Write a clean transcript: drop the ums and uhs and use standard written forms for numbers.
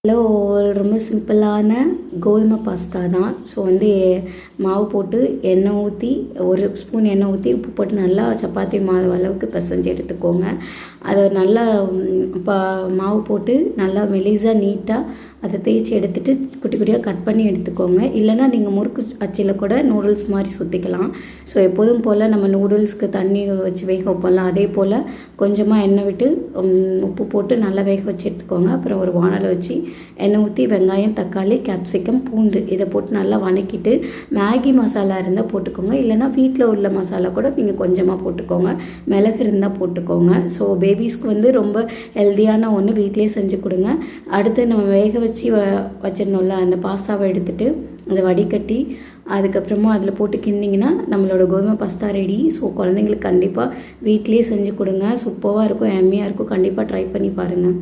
Hello, ரொம்ப சிம்பிளான கோதுமை பாஸ்தா தான். ஸோ மாவு போட்டு எண்ணெய் ஊற்றி, ஒரு ஸ்பூன் எண்ணெய் ஊற்றி உப்பு போட்டு நல்லா சப்பாத்தி மாவு அளவுக்கு பிசைஞ்சு எடுத்துக்கோங்க. அதை நல்லா மாவு போட்டு நல்லா மெலிசாக நீட்டாக அதை தேய்ச்சி எடுத்துகிட்டு குட்டி குட்டியாக கட் பண்ணி எடுத்துக்கோங்க. இல்லைனா நீங்கள் முறுக்கு அச்சில் கூட நூடுல்ஸ் மாதிரி சுற்றிக்கலாம். ஸோ எப்போதும் போல் நம்ம நூடுல்ஸ்க்கு தண்ணி வச்சு வேக வைப்போம்ல, அதே போல் கொஞ்சமாக எண்ணெய் விட்டு உப்பு போட்டு நல்லா வேக வச்சு எடுத்துக்கோங்க. அப்புறம் ஒரு வானலை வச்சு எண்ணெய் ஊற்றி வெங்காயம், தக்காளி, கேப்சிகம், பூண்டு இதை போட்டு நல்லா வதக்கிட்டு மேகி மசாலா இருந்தால் போட்டுக்கோங்க. இல்லைனா வீட்டில் உள்ள மசாலா கூட நீங்கள் கொஞ்சமாக போட்டுக்கோங்க. மிளகு இருந்தால் போட்டுக்கோங்க. ஸோ பேபிஸ்க்கு ரொம்ப ஹெல்த்தியான ஒன்று வீட்டிலே செஞ்சு கொடுங்க. அடுத்து நம்ம வேக வச்சு வச்சிருந்தோம்ல அந்த பாஸ்தாவை எடுத்துகிட்டு அதை வடிகட்டி அதுக்கப்புறமா அதில் போட்டு கிண்டிங்கன்னா நம்மளோட கோதுமை பாஸ்தா ரெடி. ஸோ குழந்தைங்களுக்கு கண்டிப்பாக வீட்டிலே செஞ்சு கொடுங்க. சூப்பராக இருக்கும், எம்மியாக இருக்கும். கண்டிப்பாக ட்ரை பண்ணி பாருங்கள்.